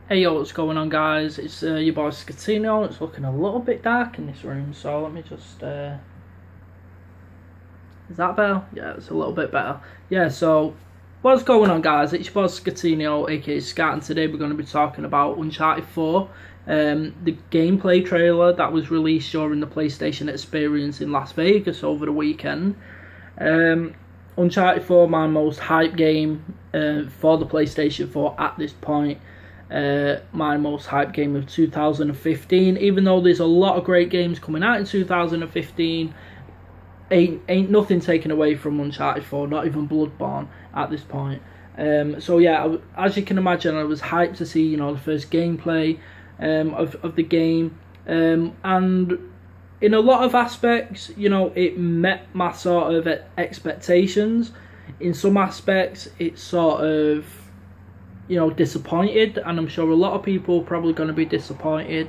Hey yo, what's going on guys? It's your boy Scatino. It's looking a little bit dark in this room, so let me just... Is that better? Yeah, it's a little bit better. Yeah, so what's going on guys? It's your boy Scatino, aka Scat, and today we're going to be talking about Uncharted 4. The gameplay trailer that was released during the PlayStation Experience in Las Vegas over the weekend. Uncharted 4, my most hyped game for the PlayStation 4 at this point. My most hyped game of 2015, even though there's a lot of great games coming out in 2015, ain't nothing taken away from Uncharted 4, not even Bloodborne at this point. So yeah, as you can imagine, I was hyped to see, the first gameplay of the game, and in a lot of aspects, it met my sort of expectations. In some aspects, it's sort of disappointed, and I'm sure a lot of people are probably going to be disappointed.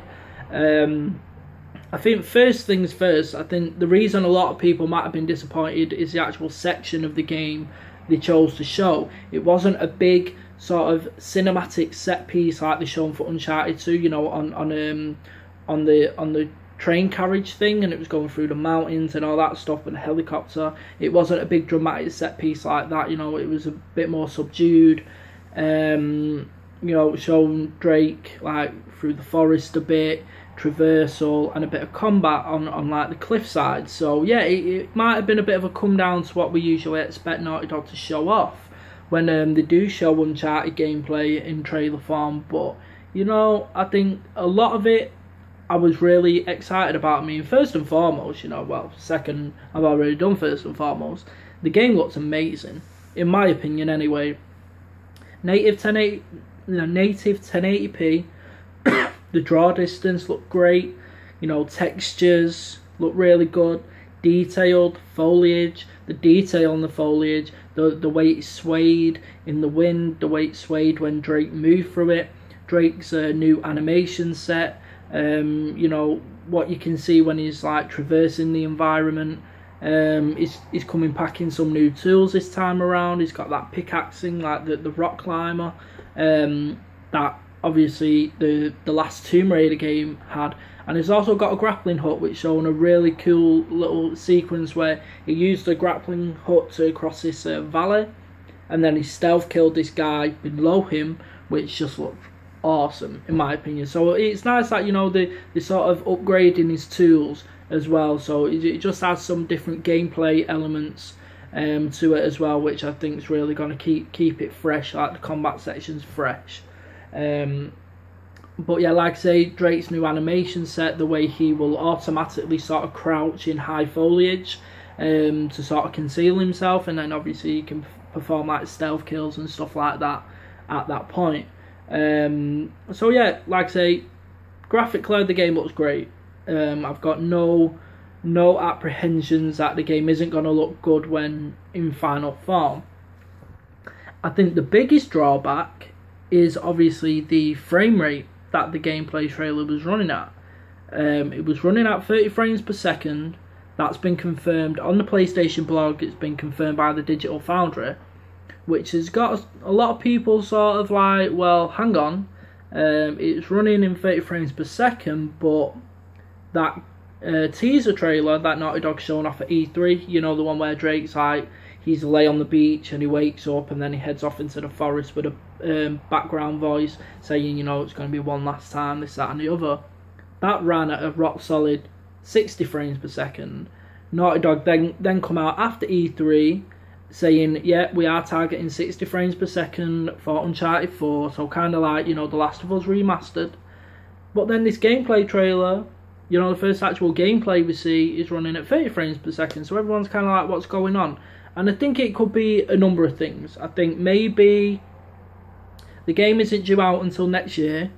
I think first things first, I think the reason a lot of people might have been disappointed is the actual section of the game they chose to show. It wasn't a big sort of cinematic set piece like they shown for Uncharted 2, on the train carriage thing, and it was going through the mountains and all that stuff with a helicopter. It wasn't a big dramatic set piece like that, it was a bit more subdued. Showing Drake like through the forest a bit, traversal, and a bit of combat on like the cliffside. So yeah, it might have been a bit of a come down to what we usually expect Naughty Dog to show off when they do show Uncharted gameplay in trailer form. But I think a lot of it I was really excited about. I mean, first and foremost, second I've already done first and foremost, the game looks amazing, in my opinion anyway. Native 1080p, the draw distance looked great, textures look really good, detailed foliage, the detail on the foliage, the way it swayed in the wind, the way it swayed when Drake moved through it, Drake's new animation set, what you can see when he's like traversing the environment. He's coming packing some new tools this time around. He's got that pickaxing like the rock climber that obviously the last Tomb Raider game had, and he's also got a grappling hook, which shown a really cool little sequence where he used the grappling hook to cross this valley, and then he stealth killed this guy below him, which just looked awesome in my opinion. So it's nice that they sort of upgrading his tools as well, so it just has some different gameplay elements to it as well, which I think is really going to keep it fresh, like the combat section's fresh. But yeah, like I say, Drake's new animation set, the way he will automatically sort of crouch in high foliage to sort of conceal himself, and then obviously he can perform like stealth kills and stuff like that at that point. So yeah, like I say, graphically the game looks great. I've got no apprehensions that the game isn't going to look good when in final form. I think the biggest drawback is obviously the frame rate that the gameplay trailer was running at. It was running at 30 frames per second. That's been confirmed on the PlayStation blog. It's been confirmed by the Digital Foundry, which has got a lot of people sort of like, well, hang on, it's running in 30 frames per second, but that teaser trailer that Naughty Dog shown off at E3, the one where Drake's like, he's lay on the beach and he wakes up and then he heads off into the forest with a background voice saying, it's going to be one last time, this, that and the other. That ran at a rock solid 60 frames per second. Naughty Dog then come out after E3 saying, yeah, we are targeting 60 frames per second for Uncharted 4, so kind of like, The Last of Us remastered. But then this gameplay trailer, the first actual gameplay we see is running at 30 frames per second, so everyone's kind of like, what's going on? And I think it could be a number of things. I think maybe the game isn't due out until next year,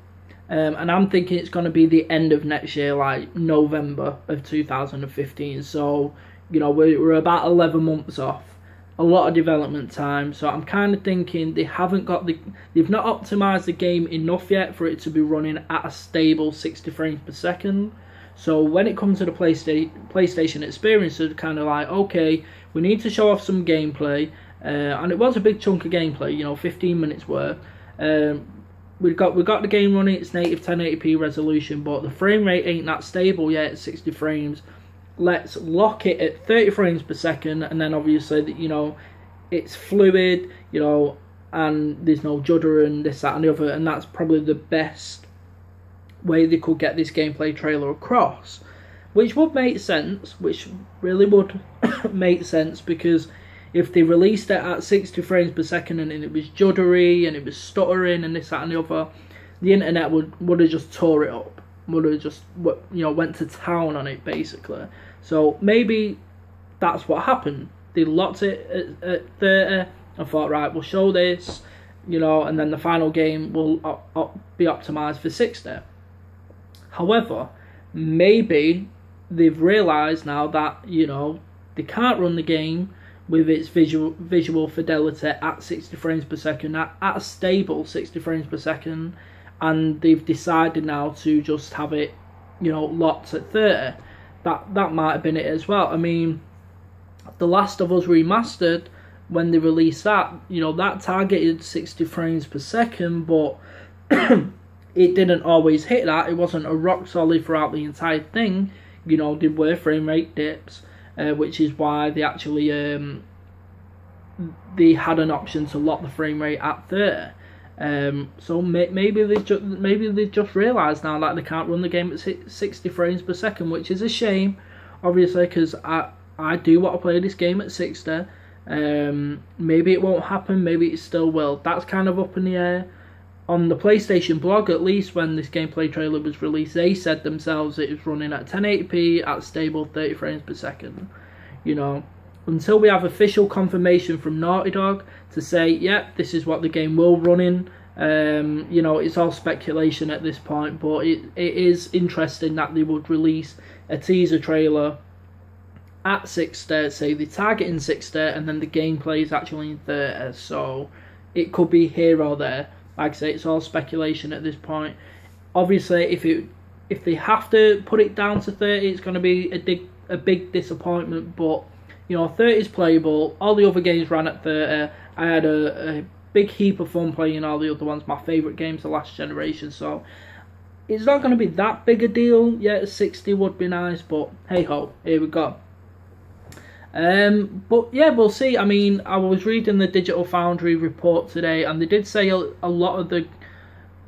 and I'm thinking it's going to be the end of next year, like November of 2015, so, we're about 11 months off. A lot of development time, so I'm kind of thinking they've not optimized the game enough yet for it to be running at a stable 60 frames per second. So when it comes to the PlayStation experience, it's kind of like, okay, we need to show off some gameplay, and it was a big chunk of gameplay, 15 minutes worth. we've got the game running. It's native 1080p resolution, but the frame rate ain't that stable yet at 60 frames. Let's lock it at 30 frames per second, and then obviously that, you know, it's fluid, you know, and there's no judder and this, that, and the other, and that's probably the best way they could get this gameplay trailer across, which would make sense, which really would make sense, because if they released it at 60 frames per second and it was juddery and it was stuttering and this, that, and the other, the internet would have just tore it up, would have just, you know, went to town on it basically. So maybe that's what happened. They locked it at 30 and thought, right, we'll show this, you know, and then the final game will be optimized for 60. However, maybe they've realised now that, you know, they can't run the game with its visual fidelity at 60 frames per second, at a stable 60 frames per second, and they've decided now to just have it, you know, locked at 30. That might have been it as well. I mean, The Last of Us Remastered, when they released that, you know, that targeted 60 frames per second, but it didn't always hit that. It wasn't a rock solid throughout the entire thing. You know, there were frame rate dips, which is why they actually they had an option to lock the frame rate at 30. So maybe they just realised now that they can't run the game at 60 frames per second, which is a shame, obviously, because I do want to play this game at 60. Maybe it won't happen, maybe it still will. That's kind of up in the air. On the PlayStation blog, at least, when this gameplay trailer was released, they said themselves it was running at 1080p at stable 30 frames per second. You know, until we have official confirmation from Naughty Dog to say, yep, this is what the game will run in, you know, it's all speculation at this point, but it is interesting that they would release a teaser trailer at 60, say they're targeting 60, and then the gameplay is actually in 30, so it could be here or there. Like I say, it's all speculation at this point. Obviously, if they have to put it down to 30, it's going to be a big disappointment, but, you know, 30 is playable. All the other games ran at 30. I had a big heap of fun playing all the other ones. My favourite games, the last generation, so it's not going to be that big a deal. Yeah, 60 would be nice, but hey ho, here we go. But yeah, we'll see. I mean, I was reading the Digital Foundry report today, and they did say a lot of the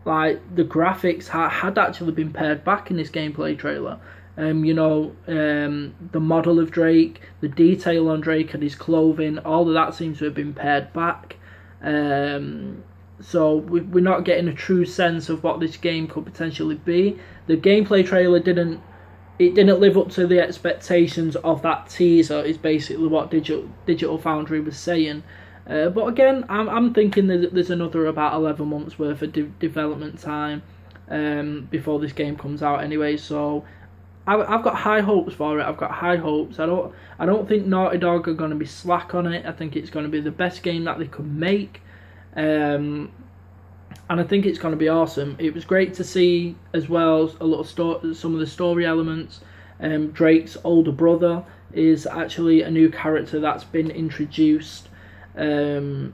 graphics had actually been pared back in this gameplay trailer. You know, the model of Drake, the detail on Drake and his clothing, all of that seems to have been pared back. So we're not getting a true sense of what this game could potentially be. The gameplay trailer didn't live up to the expectations of that teaser, is basically what Digital Foundry was saying. But again, I'm thinking that there's another about 11 months worth of development time before this game comes out anyway. So I've got high hopes for it. I've got high hopes. I don't think Naughty Dog are going to be slack on it. I think it's going to be the best game that they could make. And I think it's going to be awesome. It was great to see as well some of the story elements. Drake's older brother is actually a new character that's been introduced into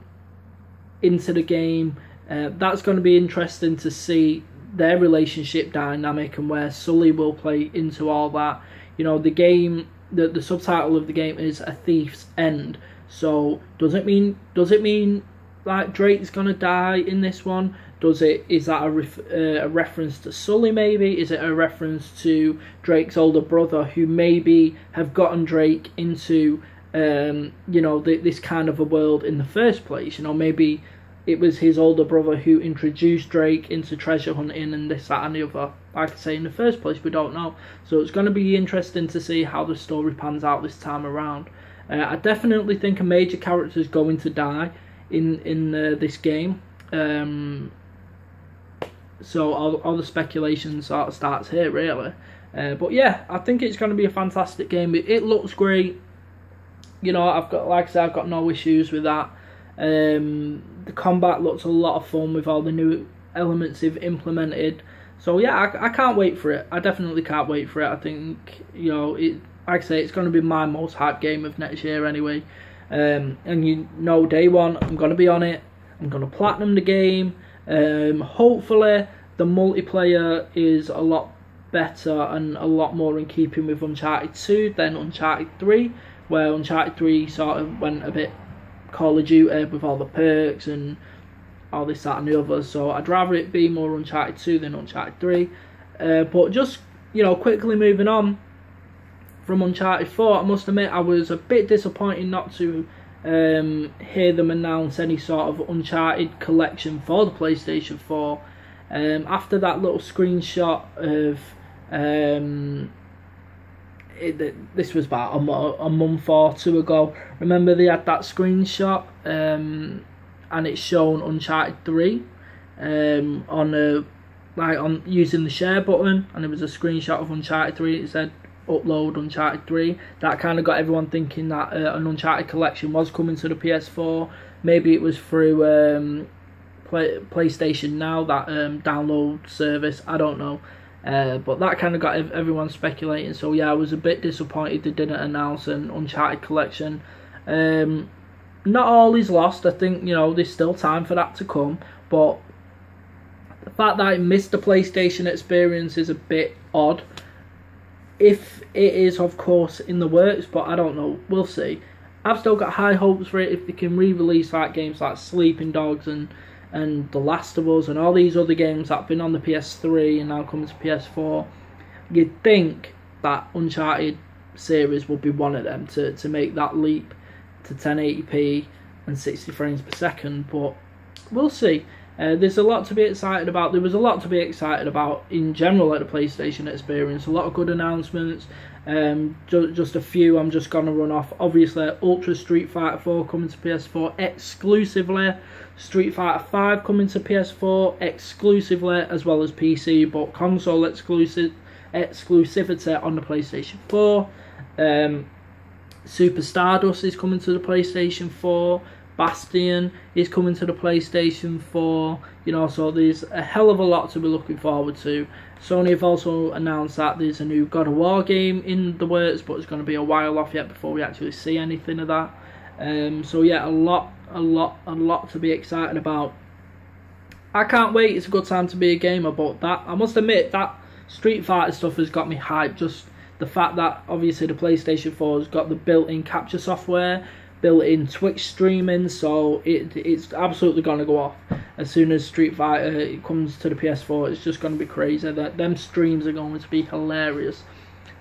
the game. That's going to be interesting to see their relationship dynamic and where Sully will play into all that. You know, the game, the subtitle of the game is A Thief's End. So does it mean like Drake's gonna die in this one? Is that a reference to Sully maybe? Is it a reference to Drake's older brother who maybe have gotten Drake into you know, this kind of a world in the first place? You know, maybe it was his older brother who introduced Drake into treasure hunting and this, that and the other. Like I say, in the first place, we don't know. So it's going to be interesting to see how the story pans out this time around. I definitely think a major character is going to die in this game. So all the speculation sort of starts here, really. But yeah, I think it's going to be a fantastic game. It looks great. You know, I've got no issues with that. The combat looks a lot of fun with all the new elements they've implemented. So yeah, I can't wait for it. I definitely can't wait for it. I think, you know, like I say, it's going to be my most hyped game of next year anyway. And you know, day one, I'm going to be on it. I'm going to platinum the game. Hopefully the multiplayer is a lot better and a lot more in keeping with Uncharted 2 than Uncharted 3, where Uncharted 3 sort of went a bit Call of Duty with all the perks and all this, that and the other. So I'd rather it be more Uncharted 2 than Uncharted 3. But just, quickly moving on from Uncharted 4, I must admit I was a bit disappointed not to hear them announce any sort of Uncharted collection for the PlayStation 4. After that little screenshot of this was about a month or two ago. Remember they had that screenshot and it's shown Uncharted 3 on using the share button, and it was a screenshot of Uncharted 3. It said upload Uncharted 3. That kind of got everyone thinking that an Uncharted collection was coming to the PS4. Maybe it was through PlayStation Now, that download service, I don't know. But that kind of got everyone speculating. So yeah, I was a bit disappointed they didn't announce an Uncharted collection. Not all is lost. I think, there's still time for that to come. But the fact that I missed the PlayStation experience is a bit odd. If it is, of course, in the works, but I don't know. We'll see. I've still got high hopes for it if they can re-release games like Sleeping Dogs and The Last of Us and all these other games that have been on the PS3 and now coming to PS4. You'd think that Uncharted series would be one of them to make that leap to 1080p and 60 frames per second, but we'll see. There's a lot to be excited about. There was a lot to be excited about in general at the PlayStation experience. A lot of good announcements. Just a few I'm just going to run off. Obviously, Ultra Street Fighter 4 coming to PS4 exclusively. Street Fighter 5 coming to PS4 exclusively, as well as PC, but console exclusivity on the PlayStation 4. Super Stardust is coming to the PlayStation 4. Bastion is coming to the PlayStation 4. So there's a hell of a lot to be looking forward to. Sony have also announced that there's a new God of War game in the works, but it's going to be a while off yet before we actually see anything of that. So yeah, a lot to be excited about. I can't wait. It's a good time to be a gamer, but that, I must admit, that Street Fighter stuff has got me hyped. Just the fact that obviously the PlayStation 4 has got the built-in capture software, built-in Twitch streaming, so it's absolutely going to go off as soon as Street Fighter comes to the PS4. It's just going to be crazy. Them streams are going to be hilarious.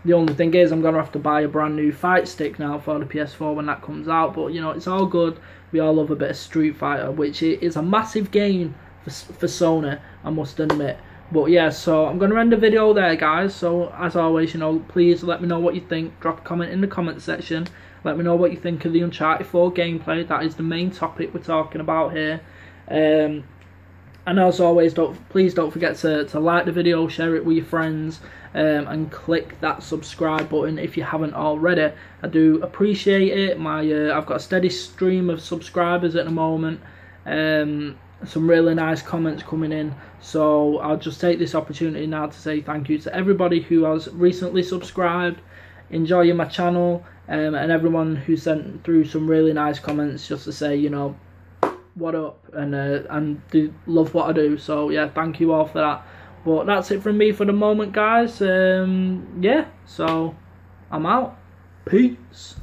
The only thing is I'm going to have to buy a brand new fight stick now for the PS4 when that comes out, but it's all good. We all love a bit of Street Fighter, which is a massive game for Sony, I must admit. But yeah, so I'm going to end the video there, guys. So as always, please let me know what you think. Drop a comment in the comment section. Let me know what you think of the Uncharted 4 gameplay. That is the main topic we're talking about here. And as always, please don't forget to like the video, share it with your friends, and click that subscribe button if you haven't already. I do appreciate it. I've got a steady stream of subscribers at the moment. Some really nice comments coming in, so I'll just take this opportunity now to say thank you to everybody who has recently subscribed, enjoying my channel, and everyone who sent through some really nice comments just to say, what up, and do love what I do. So yeah, thank you all for that. But that's it from me for the moment, guys. Yeah, so I'm out. Peace.